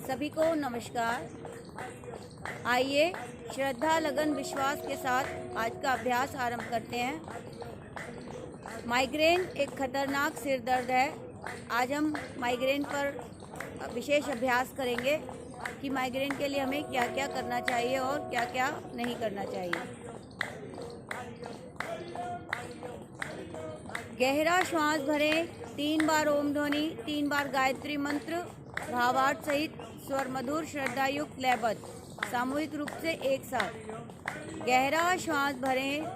सभी को नमस्कार। आइए श्रद्धा, लगन, विश्वास के साथ आज का अभ्यास आरंभ करते हैं। माइग्रेन एक खतरनाक सिर दर्द है। आज हम माइग्रेन पर विशेष अभ्यास करेंगे कि माइग्रेन के लिए हमें क्या क्या करना चाहिए और क्या क्या नहीं करना चाहिए। गहरा श्वास भरें, 3 बार ओम ध्वनि, 3 बार गायत्री मंत्र भावार्थ सहित स्वर मधुर श्रद्धायुक्त लयबद्ध सामूहिक रूप से एक साथ। गहरा श्वास भरें।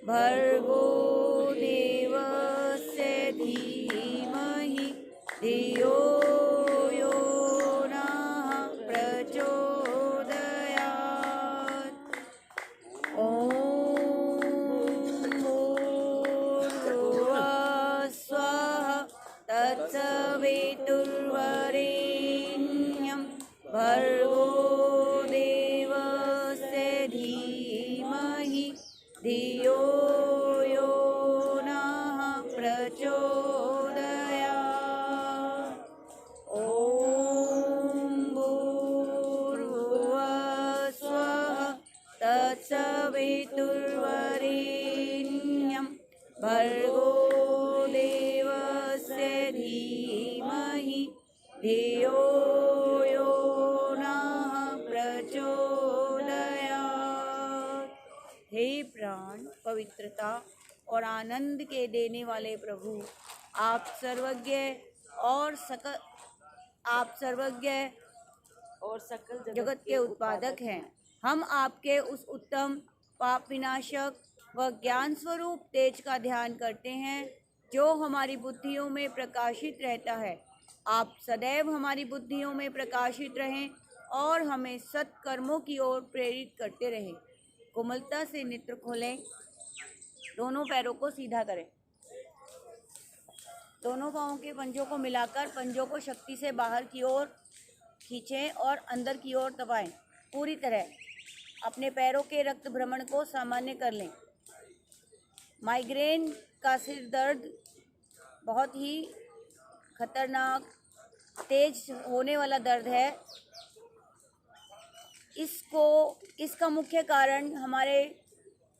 भर्गो देवस्य धीमहि धियो यो नः प्रचोदयात्। ॐ भूर्भुवः स्वः तत्सवितुर्वरेण्यं भर्गो देवस्य धीमहि धियो यो नः प्रचोदयात्। ॐ भूर्भुवः स्वः तत्सवितुर्वरेण्यं भर्गो देवस्य धीमहि धियो यो नः प्रचोदयात्। हे प्राण, पवित्रता और आनंद के देने वाले प्रभु, आप सर्वज्ञ और सकल जगत के उत्पादक हैं। हम आपके उस उत्तम पाप विनाशक व ज्ञान स्वरूप तेज का ध्यान करते हैं जो हमारी बुद्धियों में प्रकाशित रहता है। आप सदैव हमारी बुद्धियों में प्रकाशित रहें और हमें सत्कर्मों की ओर प्रेरित करते रहें। कोमलता से नेत्र खोलें, दोनों पैरों को सीधा करें, दोनों पाँवों के पंजों को मिलाकर पंजों को शक्ति से बाहर की ओर खींचें और अंदर की ओर दबाएं। पूरी तरह अपने पैरों के रक्त भ्रमण को सामान्य कर लें। माइग्रेन का सिर दर्द बहुत ही खतरनाक, तेज होने वाला दर्द है। इसका मुख्य कारण हमारे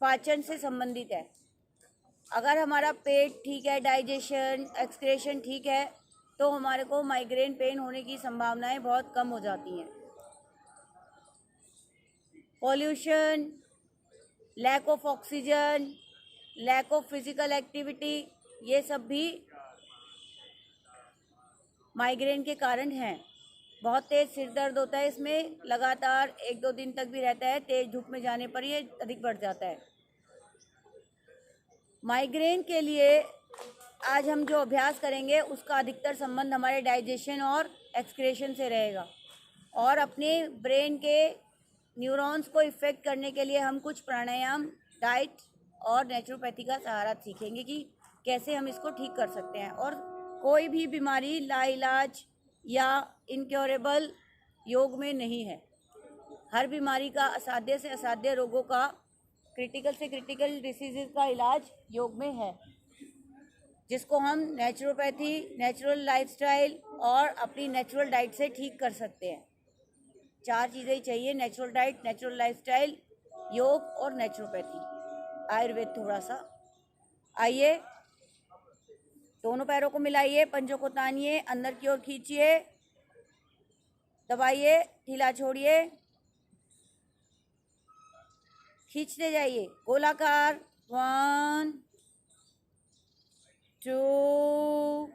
पाचन से संबंधित है। अगर हमारा पेट ठीक है, डाइजेशन, एक्सक्रेशन ठीक है, तो हमारे को माइग्रेन पेन होने की संभावनाएं बहुत कम हो जाती हैं। Pollution, lack of oxygen, lack of physical activity, ये सब भी माइग्रेन के कारण हैं। बहुत तेज सिर दर्द होता है, इसमें लगातार 1-2 दिन तक भी रहता है। तेज धूप में जाने पर ये अधिक बढ़ जाता है। माइग्रेन के लिए आज हम जो अभ्यास करेंगे उसका अधिकतर संबंध हमारे डाइजेशन और एक्सक्रेशन से रहेगा। और अपने ब्रेन के न्यूरॉन्स को इफ़ेक्ट करने के लिए हम कुछ प्राणायाम, डाइट और नेचुरोपैथी का सहारा सीखेंगे कि कैसे हम इसको ठीक कर सकते हैं। और कोई भी बीमारी लाइलाज या इनक्योरेबल योग में नहीं है। हर बीमारी का, असाध्य से असाध्य रोगों का, क्रिटिकल से क्रिटिकल डिसीज़ का इलाज योग में है, जिसको हम नेचुरोपैथी, नेचुरल लाइफस्टाइल और अपनी नेचुरल डाइट से ठीक कर सकते हैं। 4 चीज़ें ही चाहिए: नेचुरल डाइट, नेचुरल लाइफस्टाइल, योग और नेचुरोपैथी, आयुर्वेद थोड़ा सा। आइए, दोनों पैरों को मिलाइए, पंजों को तानिए, अंदर की ओर खींचिए, दबाइए, ढीला छोड़िए, खींचते जाइए, गोलाकार 1 2,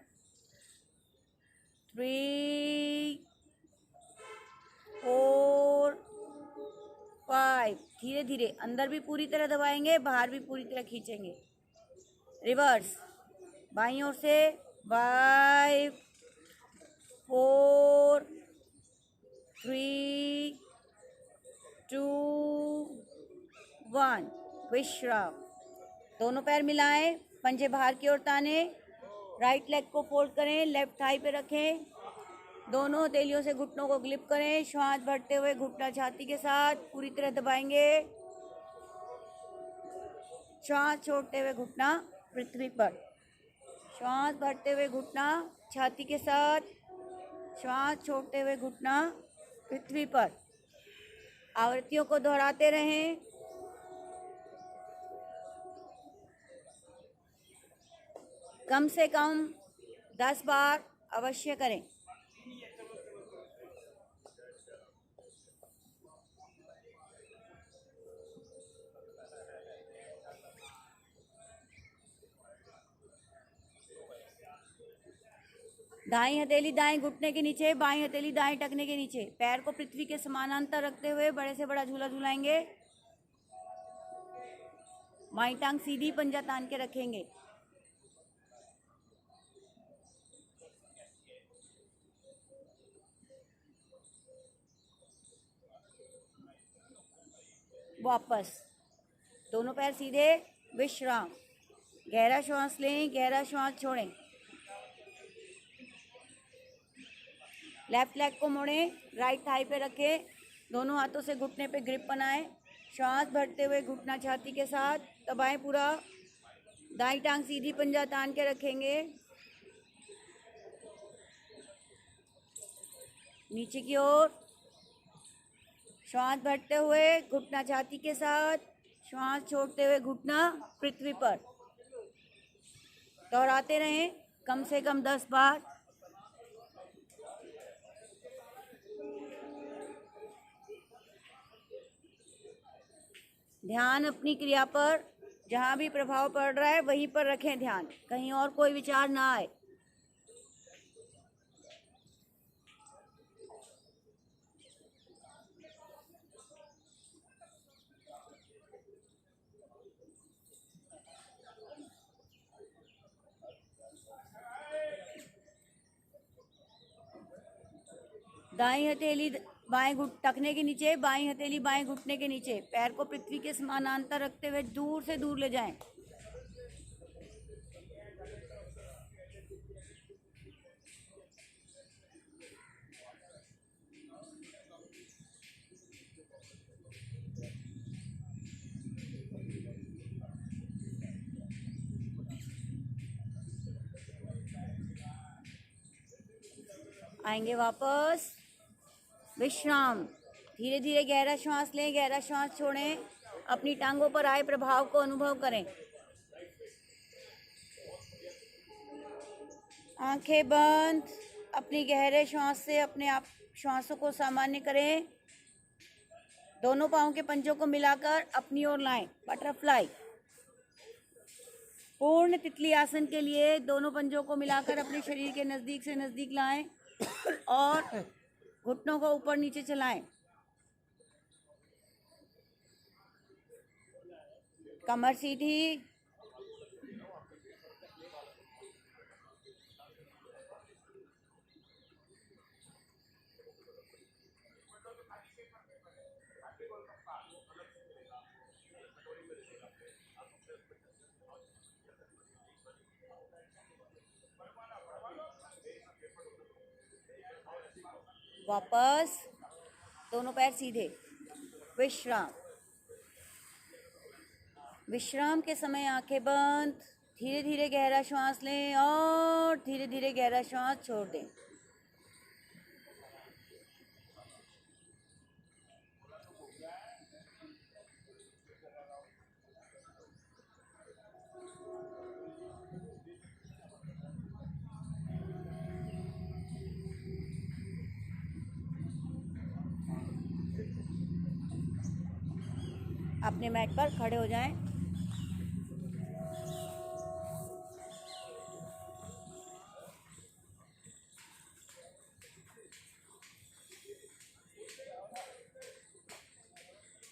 3, 4, 5। धीरे धीरे अंदर भी पूरी तरह दबाएंगे, बाहर भी पूरी तरह खींचेंगे। रिवर्स बाईं ओर से 5, 4, 3, 2, 1। विश्राम। दोनों पैर मिलाएं, पंजे बाहर की ओर ताने, राइट लेग को फोल्ड करें, लेफ्ट थाई पे रखें, दोनों हथेलियों से घुटनों को ग्रिप करें। श्वास भरते हुए घुटना छाती के साथ पूरी तरह दबाएंगे। श्वास छोड़ते हुए घुटना पृथ्वी पर। श्वास भरते हुए घुटना छाती के साथ, श्वास छोड़ते हुए घुटना पृथ्वी पर। आवृत्तियों को दोहराते रहें। कम से कम 10 बार अवश्य करें। दाईं हथेली दाएं घुटने के नीचे, बाईं हथेली दाएं टखने के नीचे। पैर को पृथ्वी के समानांतर रखते हुए बड़े से बड़ा झूला झूलाएंगे। बाईं टांग सीधी, पंजा तान के रखेंगे। वापस दोनों पैर सीधे। विश्राम। गहरा श्वास लें, गहरा श्वास छोड़ें। लेफ्ट लेग को मोड़ें, राइट थाई पे रखें, दोनों हाथों से घुटने पे ग्रिप बनाएं। श्वास भरते हुए घुटना छाती के साथ दबाएं पूरा। दाईं टांग सीधी, पंजा तान के रखेंगे। नीचे की ओर श्वास भरते हुए घुटना छाती के साथ, श्वास छोड़ते हुए घुटना पृथ्वी पर। दोहराते रहें कम से कम 10 बार। ध्यान अपनी क्रिया पर, जहाँ भी प्रभाव पड़ रहा है वहीं पर रखें ध्यान, कहीं और कोई विचार ना आए। दाईं हथेली बाएं टखने के नीचे, बाईं हथेली बाएं घुटने के नीचे। पैर को पृथ्वी के समानांतर रखते हुए दूर से दूर ले जाएं। आएंगे वापस। विश्राम। धीरे धीरे गहरा श्वास लें, गहरा श्वास छोड़ें। अपनी टांगों पर आए प्रभाव को अनुभव करें। आंखें बंद। अपनी गहरे श्वास से अपने आप श्वासों को सामान्य करें। दोनों पांवों के पंजों को मिलाकर अपनी ओर लाएं, बटरफ्लाई। पूर्ण तितली आसन के लिए दोनों पंजों को मिलाकर अपने शरीर के नजदीक से नजदीक लाएं और घुटनों को ऊपर नीचे चलाएं। कमर सीधी। वापस दोनों पैर सीधे। विश्राम। विश्राम के समय आंखें बंद। धीरे धीरे गहरा श्वास लें और धीरे धीरे गहरा श्वास छोड़ दें। अपने मैट पर खड़े हो जाएं।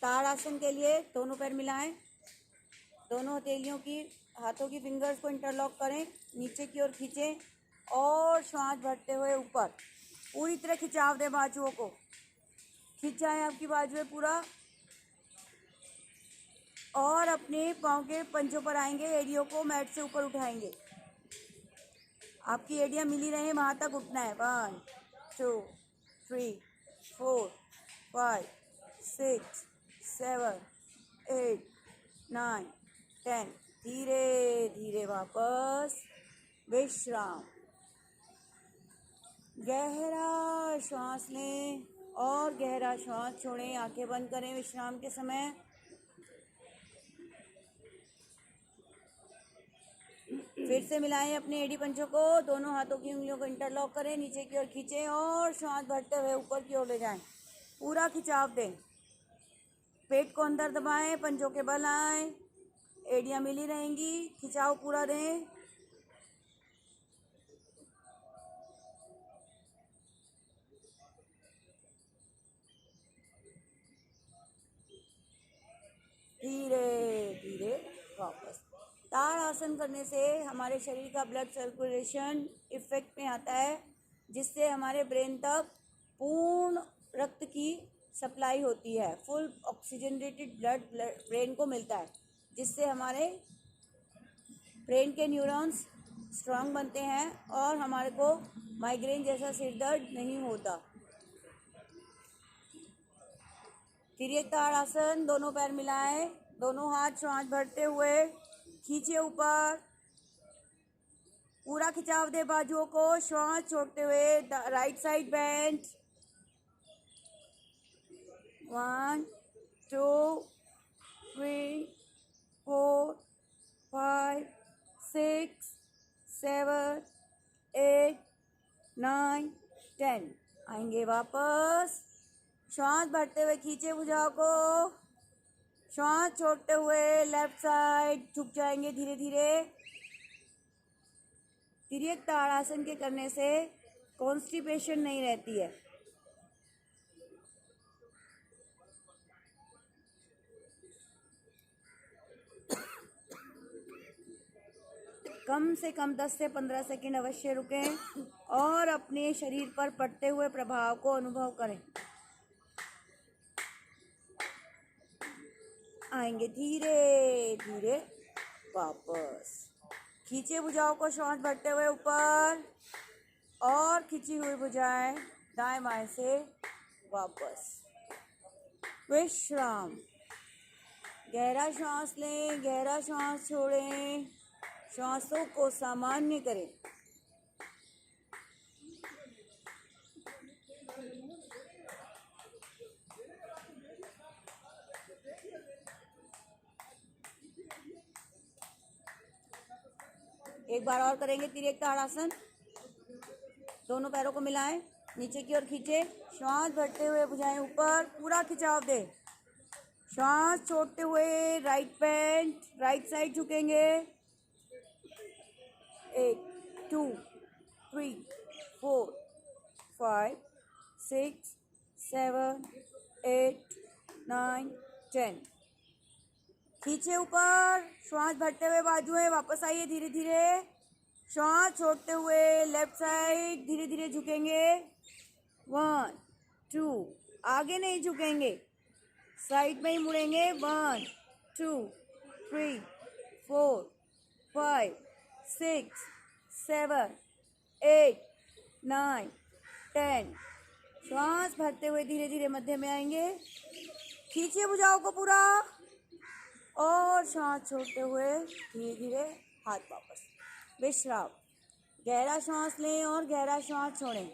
ताड़ासन के लिए दोनों पैर मिलाएं, दोनों हथेलियों की हाथों की फिंगर्स को इंटरलॉक करें, नीचे की ओर खींचें और श्वास भरते हुए ऊपर पूरी तरह खिंचाव दें, बाजुओं को खिंचाएं आपकी बाजुएं पूरा, और अपने पाँव के पंजों पर आएंगे, एड़ियों को मैट से ऊपर उठाएंगे, आपकी एड़ियाँ मिली रहे वहाँ तक उठना है। 1 2 3 4 5 6 7 8 9 10। धीरे धीरे वापस विश्राम। गहरा श्वास लें और गहरा श्वास छोड़ें, आंखें बंद करें विश्राम के समय। फिर से मिलाएं अपने एड़ी पंचों को, दोनों हाथों की उंगलियों को इंटरलॉक करें, नीचे की ओर खींचें और श्वास भरते हुए ऊपर की ओर ले जाएं, पूरा खिंचाव दें, पेट को अंदर दबाएं, पंजों के बल आएं, एड़ियाँ मिली रहेंगी, खिंचाव पूरा दें। धीरे धीरे वापस। ताड़ासन करने से हमारे शरीर का ब्लड सर्कुलेशन इफेक्ट में आता है, जिससे हमारे ब्रेन तक पूर्ण रक्त की सप्लाई होती है, फुल ऑक्सीजनेटेड ब्लड ब्रेन को मिलता है, जिससे हमारे ब्रेन के न्यूरॉन्स स्ट्रांग बनते हैं और हमारे को माइग्रेन जैसा सिर दर्द नहीं होता। तिर्यक ताड़ासन, दोनों पैर मिलाएं, दोनों हाथ श्वास भरते हुए खींचे ऊपर, पूरा खिंचाव दे बाजुओं को, श्वास छोड़ते हुए राइट साइड बेंड। 1 2 3 4 5 6 7 8 9 10। आएंगे वापस, श्वास भरते हुए खींचे भुजाओं को, श्वास छोड़ते हुए लेफ्ट साइड झुक जाएंगे धीरे धीरे। तिर्यक ताड़ासन के करने से कॉन्स्टिपेशन नहीं रहती है। कम से कम 10 से 15 सेकंड अवश्य रुकें और अपने शरीर पर पड़ते हुए प्रभाव को अनुभव करें। आएंगे धीरे धीरे वापस, खींचे भुजाओं को श्वास भरते हुए ऊपर और खींची हुई भुजाएं दाएं बाएं से वापस। विश्राम। गहरा श्वास लें, गहरा श्वास छोड़ें, श्वासों को सामान्य करें। एक बार और करेंगे तिर्यक ताड़ासन। दोनों पैरों को मिलाएं, नीचे की ओर खींचे, श्वास भरते हुए भुजाएं ऊपर, पूरा खिंचाव दें, श्वास छोड़ते हुए राइट बेंड, राइट साइड झुकेंगे। 1 2 3 4 5 6 7 8 9 10। खींचे ऊपर, श्वास भरते हुए बाजुएं वापस आइए धीरे धीरे, श्वास छोड़ते हुए लेफ्ट साइड धीरे धीरे झुकेंगे। 1 2, आगे नहीं झुकेंगे, साइड में ही मुड़ेंगे। 1 2 3 4 5 6 7 8 9 10। श्वास भरते हुए धीरे धीरे मध्य में आएंगे, खींचिए भुजाओं को पूरा और श्वास छोड़ते हुए धीरे धीरे हाथ वापस। विश्राम। गहरा श्वास लें और गहरा श्वास छोड़ें।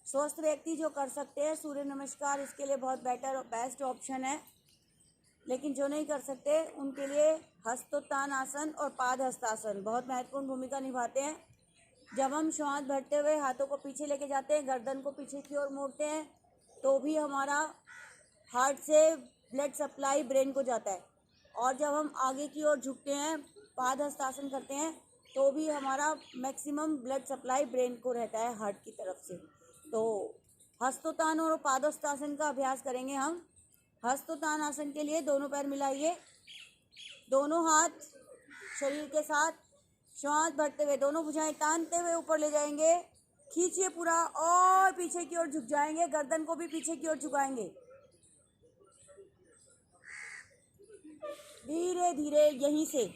स्वस्थ व्यक्ति जो कर सकते हैं सूर्य नमस्कार इसके लिए बहुत बेटर और बेस्ट ऑप्शन है, लेकिन जो नहीं कर सकते उनके लिए हस्तोत्थान आसन और पाद हस्तासन बहुत महत्वपूर्ण भूमिका निभाते हैं। जब हम श्वास भरते हुए हाथों को पीछे लेके जाते हैं, गर्दन को पीछे की ओर मोड़ते हैं, तो भी हमारा हार्ट से ब्लड सप्लाई ब्रेन को जाता है, और जब हम आगे की ओर झुकते हैं, पाद हस्तासन करते हैं, तो भी हमारा मैक्सिमम ब्लड सप्लाई ब्रेन को रहता है हार्ट की तरफ से। तो हस्तोत्थान और पादोत्तासन का अभ्यास करेंगे हम। हस्तोत्थान आसन के लिए दोनों पैर मिलाइए, दोनों हाथ शरीर के साथ, श्वास भरते हुए दोनों भुजाएं तानते हुए ऊपर ले जाएंगे, खींचिए पूरा और पीछे की ओर झुक जाएंगे, गर्दन को भी पीछे की ओर झुकाएंगे। धीरे धीरे यहीं से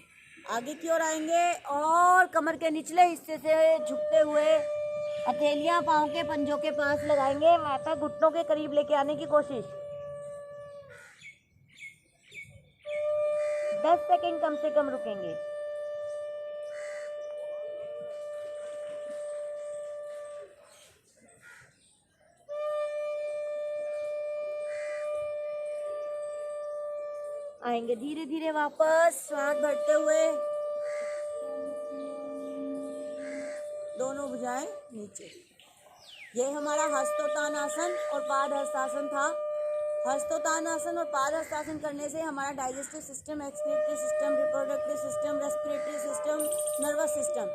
आगे की ओर आएंगे और कमर के निचले हिस्से से झुकते हुए हथेलियां पांव के पंजों के पास लगाएंगे, माथा घुटनों के करीब लेके आने की कोशिश। 10 सेकंड कम से कम रुकेंगे। आएंगे धीरे धीरे वापस, श्वास भरते हुए दोनों भुजाएं नीचे। ये हमारा हस्तोत्थान आसन और पाद हस्तासन था। हस्तोत्थान आसन और पाद हस्तासन करने से हमारा digestive system, excretory system, reproductive system, respiratory system, nervous system,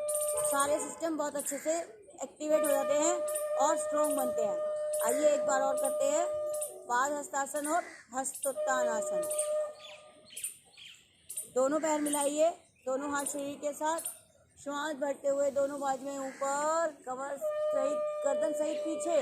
सारे सिस्टम बहुत अच्छे से एक्टिवेट हो जाते हैं और स्ट्रॉन्ग बनते हैं। आइए एक बार और करते हैं पाद हस्तासन और हस्तोत्थान आसन। दोनों पैर मिलाइए, दोनों हाथ शरीर के साथ, श्वास भरते हुए दोनों बाजुएं ऊपर, कमर सहित, गर्दन सहित पीछे।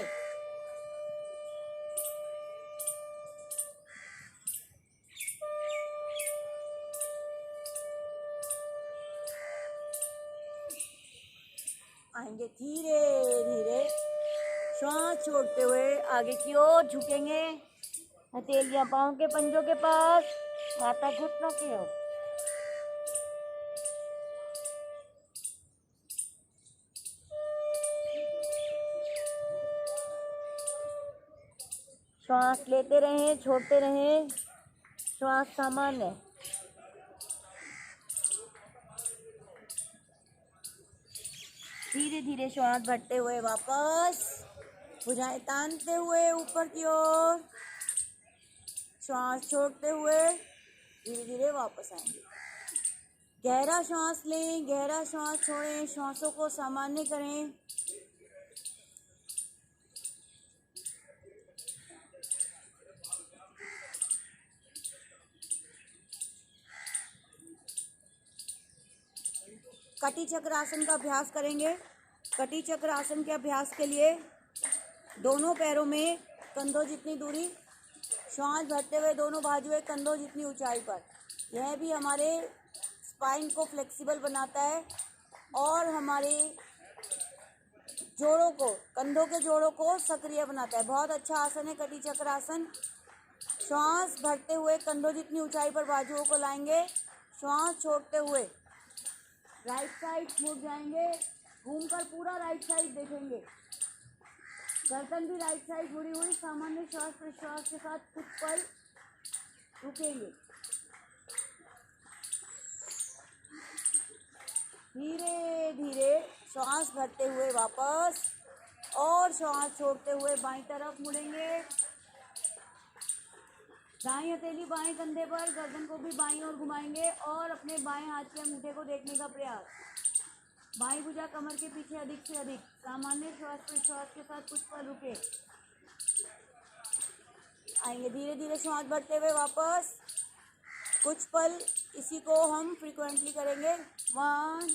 आएंगे धीरे धीरे, श्वास छोड़ते हुए आगे की ओर झुकेंगे, हथेलियां पांव के पंजों के पास, माथा घुटनों की ओर। श्वास लेते रहें, छोड़ते रहें, श्वास सामान्य। धीरे धीरे श्वास भरते हुए वापस, भुजाएं तानते हुए ऊपर की ओर, श्वास छोड़ते हुए धीरे धीरे वापस आएंगे। गहरा श्वास लें, गहरा श्वास छोड़ें, श्वासों को सामान्य करें। कटी चक्र आसन का अभ्यास करेंगे। कटी चक्र आसन के अभ्यास के लिए दोनों पैरों में कंधों जितनी दूरी, श्वास भरते हुए दोनों बाजुएं कंधों जितनी ऊंचाई पर। यह भी हमारे स्पाइन को फ्लेक्सिबल बनाता है और हमारे जोड़ों को, कंधों के जोड़ों को सक्रिय बनाता है। बहुत अच्छा आसन है कटी चक्र आसन। श्वास भरते हुए कंधों जितनी ऊंचाई पर बाजुओं को लाएंगे, श्वास छोड़ते हुए राइट साइड मुड़ जाएंगे, घूमकर पूरा राइट साइड देखेंगे, गर्दन भी राइट साइड मुड़ी हुई, सामान्य श्वास प्रश्वास के साथ कुछ पल रुकेंगे। धीरे धीरे श्वास भरते हुए वापस और श्वास छोड़ते हुए बाईं तरफ मुड़ेंगे। दाएं हथेली बाएं कंधे पर, गर्दन को भी बाईं ओर घुमाएंगे और अपने बाएं हाथ के अंगूठे को देखने का प्रयास। बाईं भुजा कमर के पीछे अधिक से अधिक, सामान्य श्वास प्रश्वास के साथ कुछ पल रुके। आएंगे धीरे धीरे श्वास भरते हुए वापस, कुछ पल इसी को हम फ्रीक्वेंटली करेंगे। 1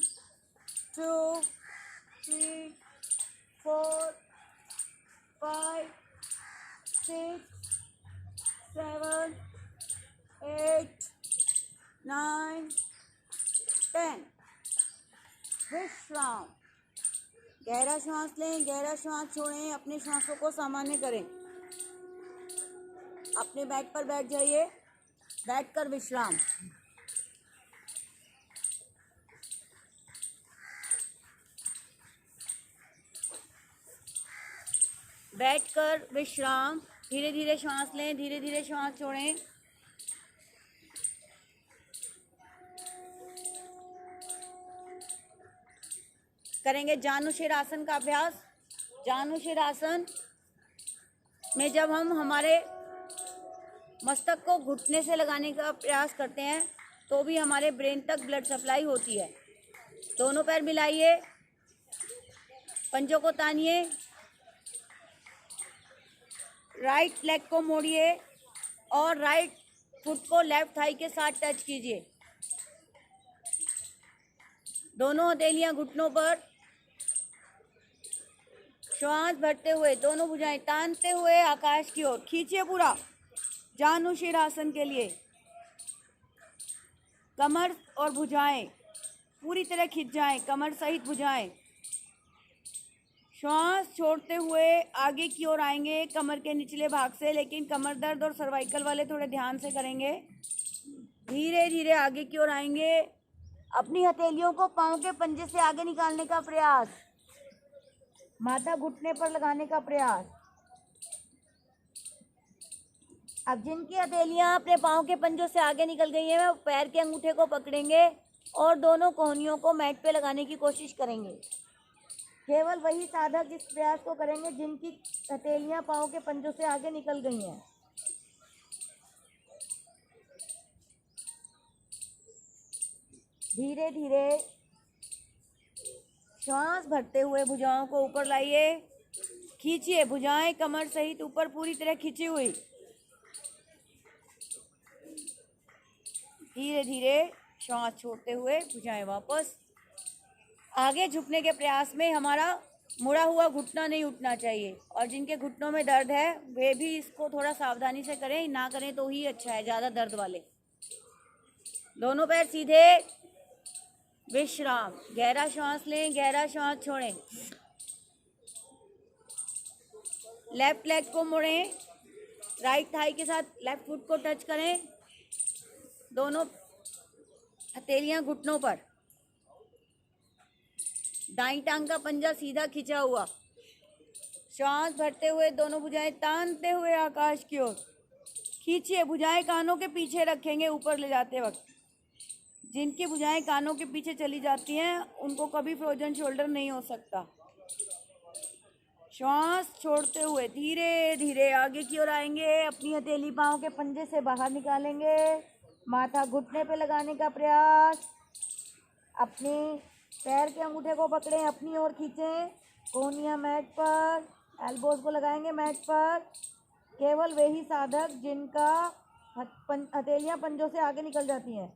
2 3 4 5 6 7 8 9 10। विश्राम। गहरा श्वास लें, गहरा श्वास छोड़ें, अपने श्वासों को सामान्य करें। अपने बेड पर बैठ जाइए, बैठकर विश्राम। बैठकर विश्राम। धीरे धीरे श्वास लें, धीरे धीरे श्वास छोड़ें। करेंगे जानुशीर आसन का अभ्यास। जानुशीर आसन में जब हम हमारे मस्तक को घुटने से लगाने का प्रयास करते हैं तो भी हमारे ब्रेन तक ब्लड सप्लाई होती है। दोनों पैर मिलाइए, पंजों को तानिए, राइट लेग को मोड़िए और राइट फुट को लेफ्ट थाई के साथ टच कीजिए। दोनों हथेलियां घुटनों पर। श्वास भरते हुए दोनों भुजाएं तानते हुए आकाश की ओर खींचिए पूरा जानुशीरासन के लिए। कमर और भुजाएं पूरी तरह खिंच जाएं, कमर सहित भुजाएं। श्वास छोड़ते हुए आगे की ओर आएंगे कमर के निचले भाग से, लेकिन कमर दर्द और सर्वाइकल वाले थोड़े ध्यान से करेंगे। धीरे धीरे आगे की ओर आएंगे। अपनी हथेलियों को पांव के पंजे से आगे निकालने का प्रयास, माथा घुटने पर लगाने का प्रयास। अब जिनकी हथेलियां अपने पांव के पंजों से आगे निकल गई हैं, वो पैर के अंगूठे को पकड़ेंगे और दोनों कोहनियों को मैट पे लगाने की कोशिश करेंगे। केवल वही साधक इस प्रयास को करेंगे जिनकी हथेलियां पांव के पंजों से आगे निकल गई हैं। धीरे धीरे श्वास भरते हुए भुजाओं को ऊपर लाइए, खींचिए भुजाएं कमर सहित ऊपर पूरी तरह खींची हुई। धीरे धीरे श्वास छोड़ते हुए भुजाएं वापस। आगे झुकने के प्रयास में हमारा मुड़ा हुआ घुटना नहीं उठना चाहिए, और जिनके घुटनों में दर्द है वे भी इसको थोड़ा सावधानी से करें, ना करें तो ही अच्छा है, ज़्यादा दर्द वाले। दोनों पैर सीधे, विश्राम। गहरा श्वास लें, गहरा श्वास छोड़ें। लेफ्ट लेग को मोड़ें, राइट थाई के साथ लेफ्ट फुट को टच करें। दोनों हथेलियां घुटनों पर। दाईं टांग का पंजा सीधा खिंचा हुआ। श्वास भरते हुए दोनों भुजाएं तानते हुए आकाश की ओर खींचिए। भुजाएं कानों के पीछे रखेंगे ऊपर ले जाते वक्त। जिनकी भुजाएं कानों के पीछे चली जाती हैं उनको कभी फ्रोजन शोल्डर नहीं हो सकता। श्वास छोड़ते हुए धीरे धीरे आगे की ओर आएंगे। अपनी हथेली पांव के पंजे से बाहर निकालेंगे। माथा घुटने पे लगाने का प्रयास। अपने पैर के अंगूठे को पकड़ें, अपनी ओर खींचें। कोहनियां मैट पर, एल्बोज को लगाएंगे मैट पर। केवल वही साधक जिनका हथेलियां पंजों से आगे निकल जाती हैं।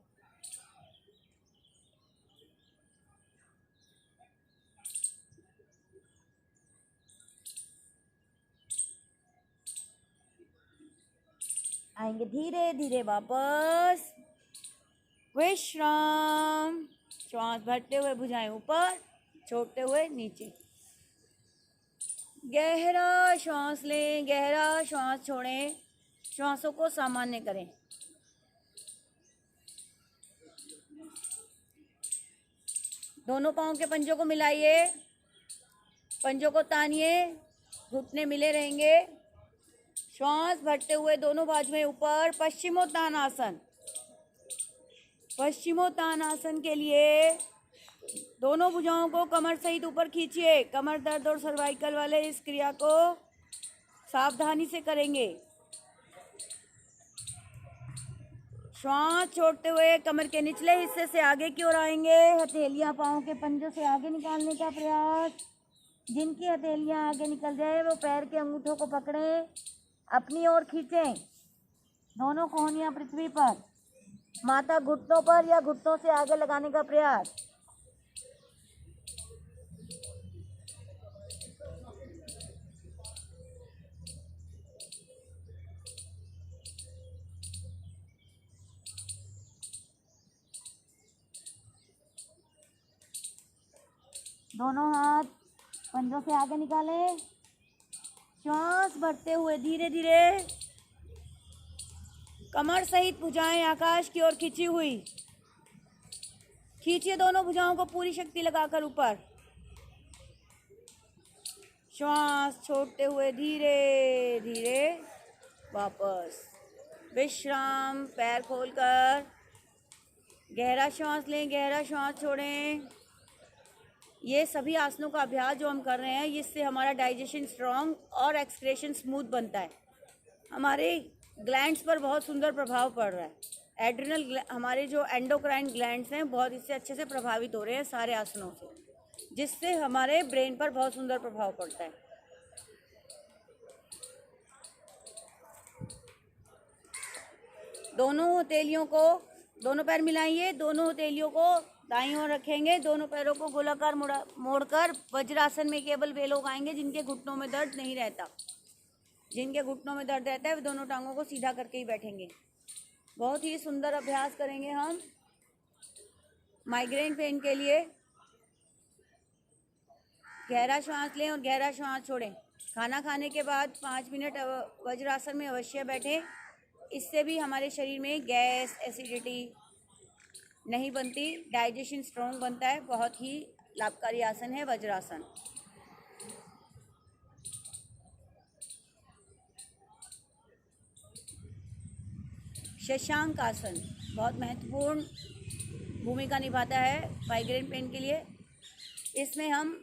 आएंगे धीरे धीरे वापस। विश्राम। श्वास भरते हुए भुजाएं ऊपर, छोड़ते हुए नीचे। गहरा श्वास लें, गहरा श्वास छोड़ें। श्वासों को सामान्य करें। दोनों पांव के पंजों को मिलाइए, पंजों को तानिए, घुटने मिले रहेंगे। श्वास भरते हुए दोनों बाजुएं ऊपर। पश्चिमोत्तानासन। पश्चिमोत्तानासन के लिए दोनों भुजाओं को कमर सहित ऊपर खींचिए। कमर दर्द और सर्वाइकल वाले इस क्रिया को सावधानी से करेंगे। श्वास छोड़ते हुए कमर के निचले हिस्से से आगे की ओर आएंगे। हथेलियां पांव के पंजों से आगे निकालने का प्रयास। जिनकी हथेलियां आगे निकल जाए वो पैर के अंगूठों को पकड़ें, अपनी ओर खींचें। दोनों कोहनियां पृथ्वी पर, माथा घुटनों पर या घुटनों से आगे लगाने का प्रयास। दोनों हाथ पंजों से आगे निकालें। श्वास भरते हुए धीरे धीरे कमर सहित भुजाएं आकाश की ओर खींची हुई। खींचिए दोनों भुजाओं को पूरी शक्ति लगाकर ऊपर। श्वास छोड़ते हुए धीरे धीरे वापस। विश्राम। पैर खोलकर गहरा श्वास लें, गहरा श्वास छोड़ें। ये सभी आसनों का अभ्यास जो हम कर रहे हैं, इससे हमारा डाइजेशन स्ट्रांग और एक्सक्रेशन स्मूथ बनता है। हमारे ग्लैंड्स पर बहुत सुंदर प्रभाव पड़ रहा है। एड्रिनल, हमारे जो एंडोक्राइन ग्लैंड्स हैं, बहुत इससे अच्छे से प्रभावित हो रहे हैं सारे आसनों से, जिससे हमारे ब्रेन पर बहुत सुंदर प्रभाव पड़ता है। दोनों हथेलियों को, दोनों पैर मिलाइए, दोनों हथेलियों को दाईं ओर रखेंगे, दोनों पैरों को गोलाकार मोड़कर वज्रासन में केवल वे लोग आएंगे जिनके घुटनों में दर्द नहीं रहता। जिनके घुटनों में दर्द रहता है वे दोनों टांगों को सीधा करके ही बैठेंगे। बहुत ही सुंदर अभ्यास करेंगे हम माइग्रेन पेन के लिए। गहरा श्वास लें और गहरा श्वास छोड़ें। खाना खाने के बाद 5 मिनट वज्रासन में अवश्य बैठें। इससे भी हमारे शरीर में गैस, एसिडिटी नहीं बनती, डाइजेशन स्ट्रॉन्ग बनता है। बहुत ही लाभकारी आसन है वज्रासन। शशांक आसन बहुत महत्वपूर्ण भूमिका निभाता है माइग्रेन पेन के लिए। इसमें हम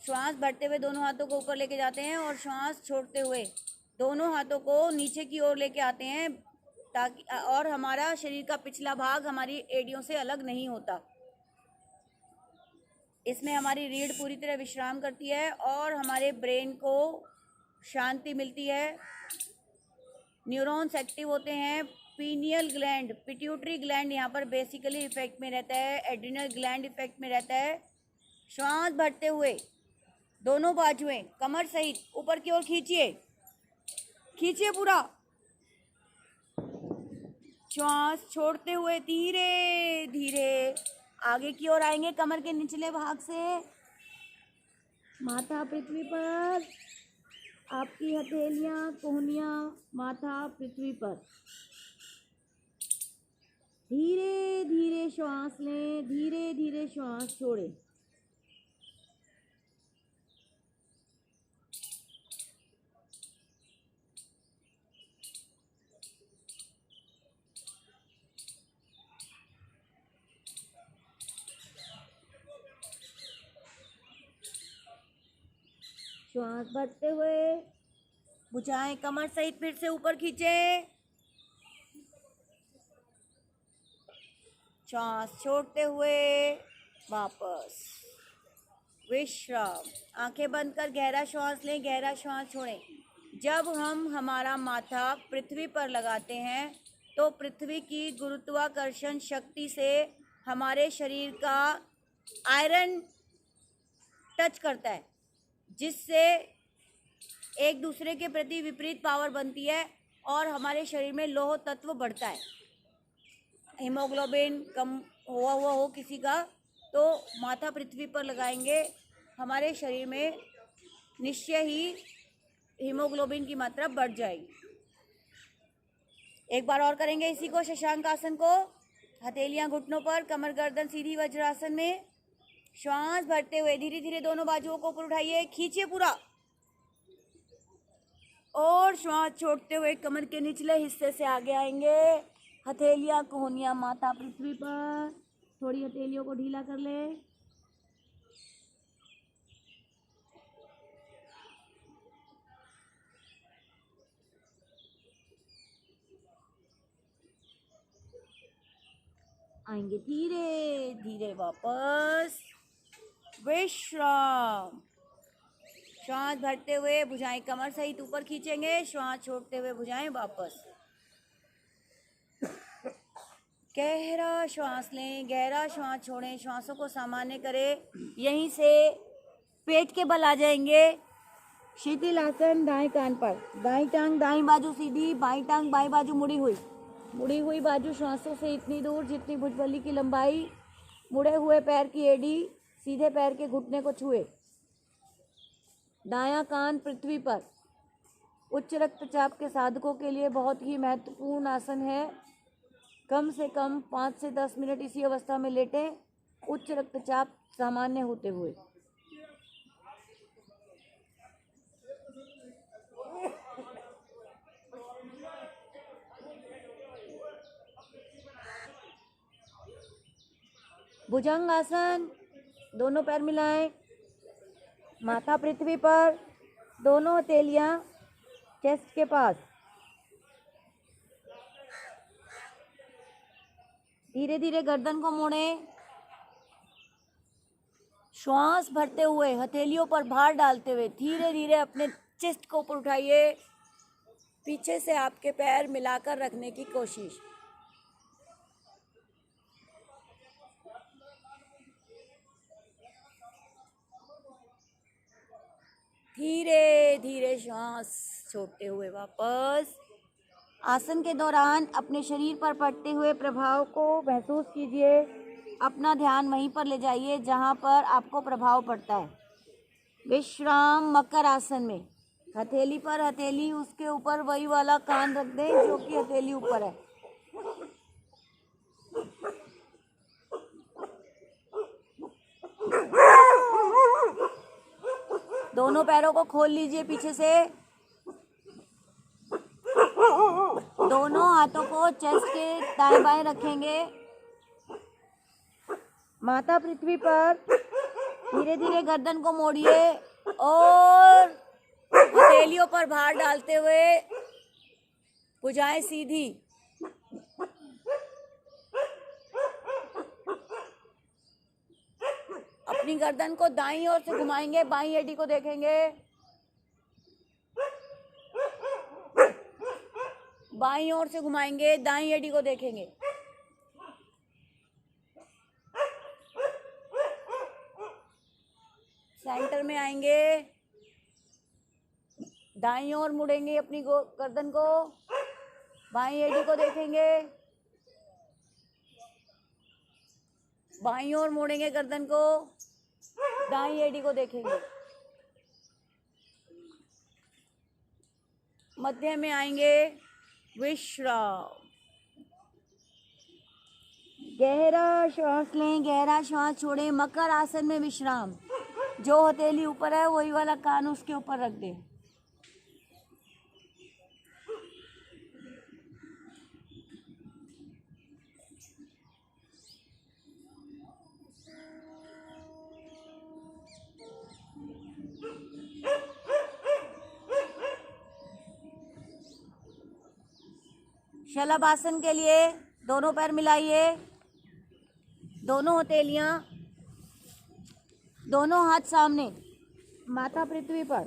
श्वास भरते हुए दोनों हाथों को ऊपर लेके जाते हैं और श्वास छोड़ते हुए दोनों हाथों को नीचे की ओर लेके आते हैं, ताकि और हमारा शरीर का पिछला भाग हमारी एड़ियों से अलग नहीं होता। इसमें हमारी रीढ़ पूरी तरह विश्राम करती है और हमारे ब्रेन को शांति मिलती है। न्यूरॉन्स एक्टिव होते हैं। पीनियल ग्लैंड, पिट्यूटरी ग्लैंड यहाँ पर बेसिकली इफेक्ट में रहता है। एड्रिनल ग्लैंड इफेक्ट में रहता है। श्वास भरते हुए दोनों बाजुएं कमर सहित ऊपर की ओर खींचिए, खींचिए पूरा। श्वास छोड़ते हुए धीरे धीरे आगे की ओर आएंगे। कमर के निचले भाग से माथा पृथ्वी पर, आपकी हथेलियां, कोहनियां, माथा पृथ्वी पर। धीरे धीरे श्वास लें, धीरे धीरे श्वास छोड़ें। श्वास भरते हुए भुजाएं कमर सहित फिर से ऊपर खींचें। श्वास छोड़ते हुए वापस विश्राम। आंखें बंद कर गहरा श्वास लें, गहरा श्वास छोड़ें। जब हम हमारा माथा पृथ्वी पर लगाते हैं तो पृथ्वी की गुरुत्वाकर्षण शक्ति से हमारे शरीर का आयरन टच करता है, जिससे एक दूसरे के प्रति विपरीत पावर बनती है और हमारे शरीर में लौह तत्व बढ़ता है। हीमोग्लोबिन कम हुआ हो किसी का तो माथा पृथ्वी पर लगाएंगे, हमारे शरीर में निश्चय ही हीमोग्लोबिन की मात्रा बढ़ जाएगी। एक बार और करेंगे इसी को, शशांक आसन को। हथेलियां घुटनों पर, कमर गर्दन सीधी वज्रासन में। श्वास भरते हुए धीरे धीरे दोनों बाजुओं को ऊपर उठाइए, खींचिए पूरा। और श्वास छोड़ते हुए कमर के निचले हिस्से से आगे आएंगे। हथेलियां, कोहनियां, माथा पृथ्वी पर। थोड़ी हथेलियों को ढीला कर ले। आएंगे धीरे धीरे वापस विश्राम। श्वास भरते हुए भुजाएं कमर सहित ऊपर खींचेंगे। श्वास छोड़ते हुए भुजाएं वापस। गहरा श्वास लें, गहरा श्वास छोड़ें। श्वासों को सामान्य करें। यहीं से पेट के बल आ जाएंगे। शीतल आसन दाएं कान पर, दाईं टांग दाईं बाजू सीधी, बाईं टांग बाईं बाजू मुड़ी हुई बाजू श्वासों से इतनी दूर जितनी भुजबल्ली की लंबाई। मुड़े हुए पैर की एड़ी सीधे पैर के घुटने को छुए। दायां कान पृथ्वी पर। उच्च रक्तचाप के साधकों के लिए बहुत ही महत्वपूर्ण आसन है। कम से कम 5 से 10 मिनट इसी अवस्था में लेटें, उच्च रक्तचाप सामान्य होते हुए। भुजंग आसन, दोनों पैर मिलाएं, माथा पृथ्वी पर, दोनों हथेलियां चेस्ट के पास। धीरे धीरे गर्दन को मोड़ें। श्वास भरते हुए हथेलियों पर भार डालते हुए धीरे धीरे अपने चेस्ट को ऊपर उठाइए। पीछे से आपके पैर मिलाकर रखने की कोशिश। धीरे धीरे श्वास छोड़ते हुए वापस। आसन के दौरान अपने शरीर पर पड़ते हुए प्रभाव को महसूस कीजिए। अपना ध्यान वहीं पर ले जाइए जहां पर आपको प्रभाव पड़ता है। विश्राम मकर आसन में हथेली पर हथेली, उसके ऊपर वही वाला कान रख दें जो कि हथेली ऊपर है। दोनों पैरों को खोल लीजिए पीछे से। दोनों हाथों को चेस्ट के दाएं बाएं रखेंगे। माथा पृथ्वी पर, धीरे धीरे गर्दन को मोड़िए और हथेलियों पर भार डालते हुए भुजाएं सीधी। अपनी गर्दन को दाईं ओर से घुमाएंगे, बाईं एडी को देखेंगे। बाईं ओर से घुमाएंगे, दाईं एडी को देखेंगे। सेंटर में आएंगे, दाईं ओर मुड़ेंगे अपनी गर्दन को, बाईं एडी को देखेंगे। बाईं ओर मोड़ेंगे गर्दन को, दाईं एडी को देखेंगे। मध्य में आएंगे, विश्राम। गहरा श्वास लें, गहरा श्वास छोड़ें। मकर आसन में विश्राम। जो हथेली ऊपर है वही वाला कान उसके ऊपर रख दें। शलभासन के लिए दोनों पैर मिलाइए, दोनों हथेलियां, दोनों हाथ सामने, माथा पृथ्वी पर।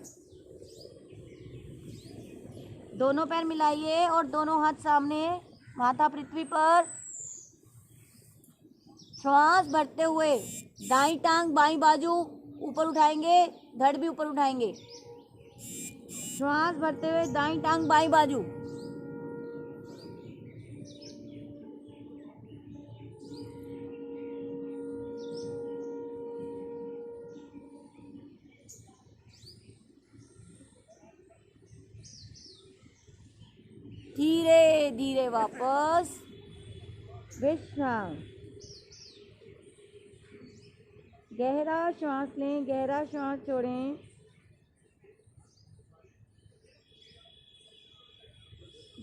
दोनों पैर मिलाइए और दोनों हाथ सामने, माथा पृथ्वी पर। श्वास भरते हुए दाईं टांग बाईं बाजू ऊपर उठाएंगे, धड़ भी ऊपर उठाएंगे। श्वास भरते हुए दाईं टांग बाईं बाजू। धीरे धीरे वापस विश्राम। गहरा श्वास लें, गहरा श्वास छोड़ें।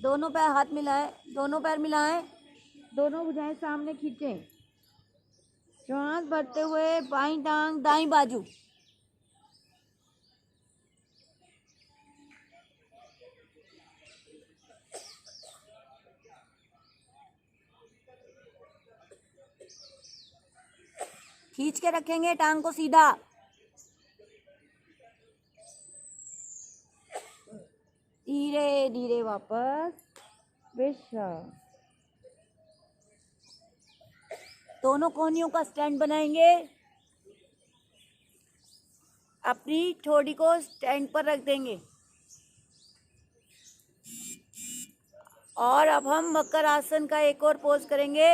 दोनों पैर हाथ मिलाएं, दोनों पैर मिलाएं, दोनों भुजाएं सामने खींचें। श्वास भरते हुए बाईं टांग दाईं बाजू। खींच के रखेंगे टांग को सीधा। धीरे धीरे वापस विश्राम। दोनों कोहनियों का स्टैंड बनाएंगे। अपनी ठोड़ी को स्टैंड पर रख देंगे। और अब हम मकर आसन का एक और पोज करेंगे।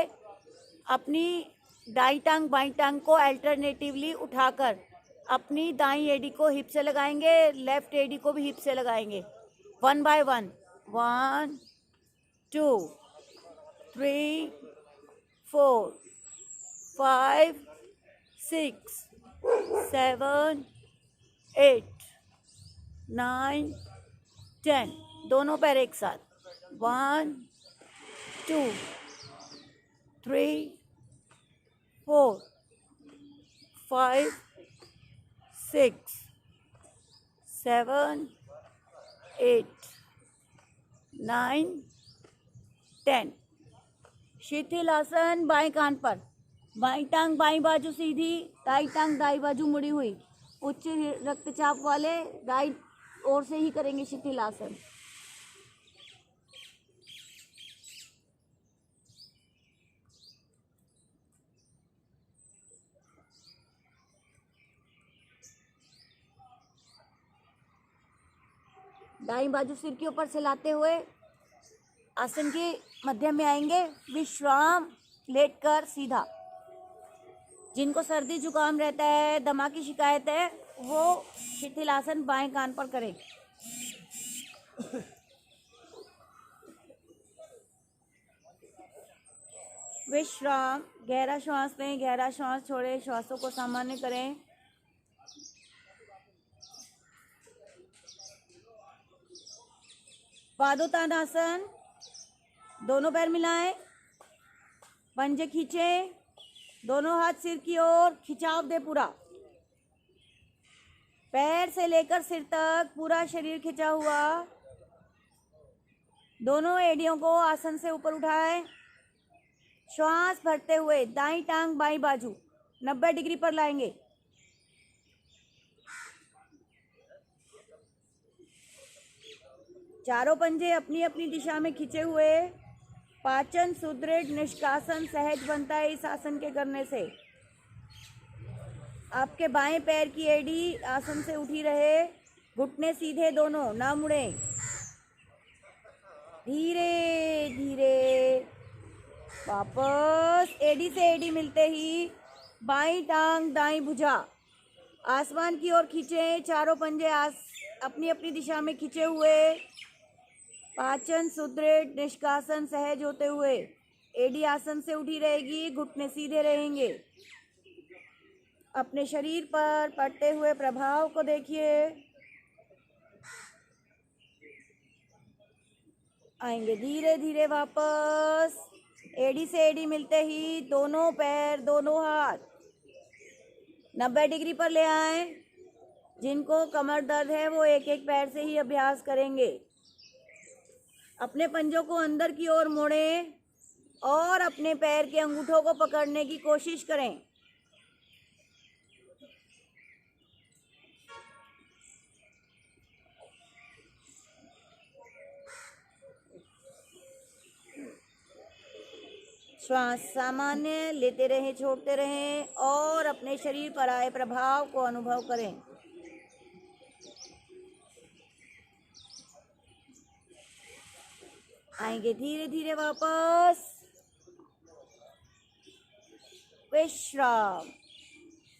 अपनी दाईं टांग बाईं टांग को अल्टरनेटिवली उठाकर अपनी दाईं एडी को हिप से लगाएंगे, लेफ्ट एडी को भी हिप से लगाएंगे। 1 by 1, 1 2 3 4 5 6 7 8 9 10। दोनों पैर एक साथ। 1 2 3 4 5 6 7 8 9 10। शिथिल आसन बाएं कान पर। बाईं टांग बाईं बाजू सीधी, दाईं टांग दाईं बाजू मुड़ी हुई। उच्च रक्तचाप वाले दाईं ओर से ही करेंगे शिथिल आसन। दाईं बाजू सिर के ऊपर से लाते हुए आसन के मध्य में आएंगे। विश्राम, लेटकर सीधा। जिनको सर्दी जुकाम रहता है, दमा की शिकायत है, वो शिथिलासन बाएं कान पर करें। विश्राम, गहरा श्वास लें, गहरा श्वास छोड़ें, श्वासों को सामान्य करें। पादोत्तानासन, दोनों पैर मिलाएं, पंजे खींचें, दोनों हाथ सिर की ओर, खिंचाव दे पूरा। पैर से लेकर सिर तक पूरा शरीर खिंचा हुआ। दोनों एड़ियों को आसन से ऊपर उठाएं। श्वास भरते हुए दाईं टांग बाईं बाजू 90 डिग्री पर लाएंगे। चारों पंजे अपनी अपनी दिशा में खींचे हुए। पाचन सुदृढ़, निष्कासन सहज बनता है इस आसन के करने से। आपके बाएं पैर की एड़ी आसन से उठी रहे। घुटने सीधे दोनों, ना मुड़े। धीरे धीरे वापस एड़ी से एड़ी मिलते ही बाईं टांग दाईं भुजा आसमान की ओर खींचे। चारों पंजे अपनी अपनी दिशा में खींचे हुए। पाचन सुदृढ़, निष्कासन सहज होते हुए एड़ी आसन से उठी रहेगी। घुटने सीधे रहेंगे। अपने शरीर पर पड़ते हुए प्रभाव को देखिए। आएंगे धीरे धीरे वापस। एड़ी से एड़ी मिलते ही दोनों पैर, दोनों हाथ 90 डिग्री पर ले आएं। जिनको कमर दर्द है वो एक एक पैर से ही अभ्यास करेंगे। अपने पंजों को अंदर की ओर मोड़ें और अपने पैर के अंगूठों को पकड़ने की कोशिश करें। श्वास सामान्य लेते रहें, छोड़ते रहें और अपने शरीर पर आए प्रभाव को अनुभव करें। आएंगे धीरे धीरे वापस। विश्राम,